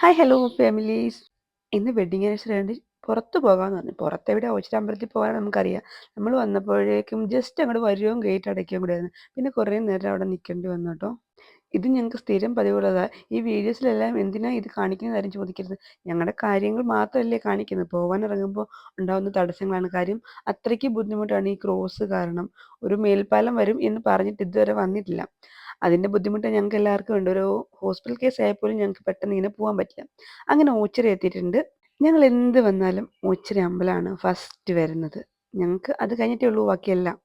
Hi hello families. ഇന്ന് wedding anniversary ആയതുകൊണ്ട് പുറത്ത് പോകാമെന്ന് പറഞ്ഞു. പുറത്തെവിടെയാ ഓച്ചിറ അമ്പലത്തിൽ പോകാൻ നമുക്കറിയാം. നമ്മൾ വന്നപ്പോഴേക്കും ജസ്റ്റ് അങ്ങോട്ട് വരുകയും ഗേറ്റ് അടയ്ക്കുകയും കൂടെ ആയിരുന്നു. പിന്നെ കുറേ നേരം അവിടെ നിൽക്കേണ്ടി വന്നു കേട്ടോ. ഇത് ഞങ്ങൾക്ക് സ്ഥിരം പതിവുള്ളതാണ്. ഈ വീഡിയോസിലെല്ലാം എന്തിനാ ഇത് കാണിക്കുന്ന കാര്യം ചോദിക്കരുത്. ഞങ്ങളുടെ കാര്യങ്ങൾ മാത്രമല്ലേ കാണിക്കുന്നത്. പോകാൻ ഇറങ്ങുമ്പോൾ ഉണ്ടാകുന്ന തടസ്സങ്ങളാണ് കാര്യം. അത്രയ്ക്ക് ബുദ്ധിമുട്ടാണ് ഈ ക്രോസ് കാരണം. ഒരു മേൽപ്പാലം വരും എന്ന് പറഞ്ഞിട്ട് ഇതുവരെ വന്നിട്ടില്ല. അതിൻ്റെ ബുദ്ധിമുട്ട് ഞങ്ങൾക്ക് എല്ലാവർക്കും ഉണ്ട്. ഒരു ഹോസ്പിറ്റൽ കേസ് ആയപ്പോലും ഞങ്ങൾക്ക് പെട്ടെന്ന് ഇങ്ങനെ പോകാൻ പറ്റില്ല. അങ്ങനെ ഓച്ചിറ എത്തിയിട്ടുണ്ട്. ഞങ്ങൾ എന്ത് വന്നാലും ഓച്ചിറ അമ്പലമാണ് ഫസ്റ്റ് വരുന്നത്. ഞങ്ങൾക്ക് അത് കഴിഞ്ഞിട്ടേ ഉള്ളൂ ബാക്കിയെല്ലാം.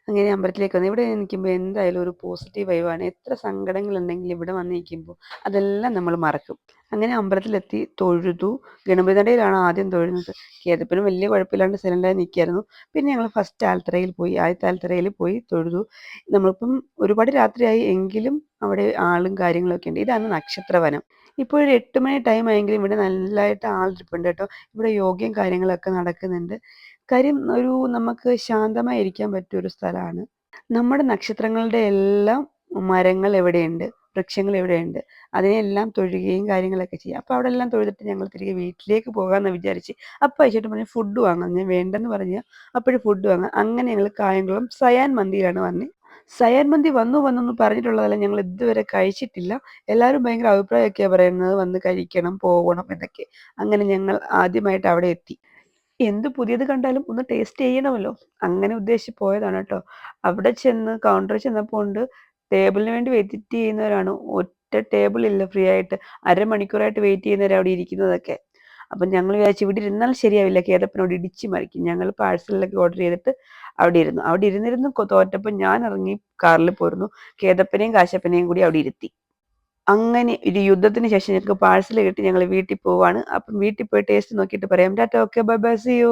അങ്ങനെ അമ്പലത്തിലേക്ക് വന്നു. ഇവിടെ നിൽക്കുമ്പോൾ എന്തായാലും ഒരു പോസിറ്റീവ് വൈബാണ്. എത്ര സങ്കടങ്ങളുണ്ടെങ്കിലും ഇവിടെ വന്ന് നിൽക്കുമ്പോൾ അതെല്ലാം നമ്മൾ മറക്കും. അങ്ങനെ അമ്പലത്തിലെത്തി തൊഴുതു. ഗണപതി നടയിലാണ് ആദ്യം തൊഴുന്നത്. കേതപ്പിന് വലിയ കുഴപ്പമില്ലാണ്ട് സൈലൻ്റായി നിൽക്കുകയായിരുന്നു. പിന്നെ ഞങ്ങൾ ഫസ്റ്റ് ആൽത്തറയിൽ പോയി. ആദ്യത്തെ ആൽത്തറയിൽ പോയി തൊഴുതു. നമ്മളിപ്പം ഒരുപാട് രാത്രിയായി എങ്കിലും അവിടെ ആളും കാര്യങ്ങളൊക്കെ ഉണ്ട്. ഇതാണ് നക്ഷത്രവനം. ഇപ്പോൾ ഒരു 8 മണി ടൈം ആയെങ്കിലും ഇവിടെ നല്ലതായിട്ട് ആളിരിപ്പുണ്ട് കേട്ടോ. ഇവിടെ യോഗയും കാര്യങ്ങളൊക്കെ നടക്കുന്നുണ്ട്. കാര്യം നമുക്ക് ശാന്തമായി ഇരിക്കാൻ പറ്റിയൊരു സ്ഥലമാണ്. നമ്മുടെ നക്ഷത്രങ്ങളുടെ എല്ലാം മരങ്ങൾ എവിടെയുണ്ട്, വൃക്ഷങ്ങൾ എവിടെയുണ്ട്, അതിനെല്ലാം തൊഴുകയും കാര്യങ്ങളൊക്കെ ചെയ്യാം. അപ്പോൾ അവിടെ എല്ലാം തൊഴുതിട്ട് ഞങ്ങൾ തിരികെ വീട്ടിലേക്ക് പോകാമെന്ന് വിചാരിച്ച്. അപ്പോൾ അയച്ചിട്ട് പറഞ്ഞു ഫുഡ് വാങ്ങാം. ഞാൻ വേണ്ടെന്ന് പറഞ്ഞാൽ അപ്പോഴും ഫുഡ് വാങ്ങാം. അങ്ങനെ ഞങ്ങൾ കായംകുളം സയാൻ മന്തിയിലാണ് വന്നത്. സയാൻ മന്തി വന്നെന്ന് പറഞ്ഞിട്ടുള്ളതല്ല, ഞങ്ങൾ ഇതുവരെ കഴിച്ചിട്ടില്ല. എല്ലാവരും ഭയങ്കര അഭിപ്രായമൊക്കെയാണ് പറയുന്നത്, വന്ന് കഴിക്കണം പോകണം എന്നൊക്കെ. അങ്ങനെ ഞങ്ങൾ ആദ്യമായിട്ട് അവിടെ എത്തി. എന്ത് പുതിയത് കണ്ടാലും ഒന്ന് ടേസ്റ്റ് ചെയ്യണമല്ലോ, അങ്ങനെ ഉദ്ദേശിച്ച് പോയതാണ് കേട്ടോ. അവിടെ ചെന്ന് കൗണ്ടറിൽ ചെന്നപ്പോൾ ഉണ്ട് ടേബിളിന് വേണ്ടി വെയിറ്റ് ചെയ്യുന്നവരാണ്. ഒറ്റ ടേബിളില്ല ഫ്രീ ആയിട്ട്. അരമണിക്കൂറായിട്ട് വെയിറ്റ് ചെയ്യുന്നവർ അവിടെ ഇരിക്കുന്നതൊക്കെ. അപ്പം ഞങ്ങൾ വിചാരിച്ചു ഇവിടെ ഇരുന്നാൽ ശരിയാവില്ല, കേതപ്പനോട് ഇടിച്ച് മറിക്കും. ഞങ്ങൾ പാഴ്സലിലൊക്കെ ഓർഡർ ചെയ്തിട്ട് അവിടെ ഇരുന്നു. അവിടെ ഇരുന്നിരുന്ന് തോറ്റപ്പോൾ ഞാൻ ഇറങ്ങി കാറിൽ പോരുന്നു. കേതപ്പനെയും കാശപ്പനെയും കൂടി അവിടെ ഇരുത്തി. അങ്ങനെ ഒരു യുദ്ധത്തിന് ശേഷം ഞങ്ങൾക്ക് പാഴ്സൽ കിട്ടി. ഞങ്ങൾ വീട്ടിൽ പോവാണ്. അപ്പം വീട്ടിൽ പോയി ടേസ്റ്റ് നോക്കിയിട്ട് പറയാം. Tata, okay, bye bye, see U.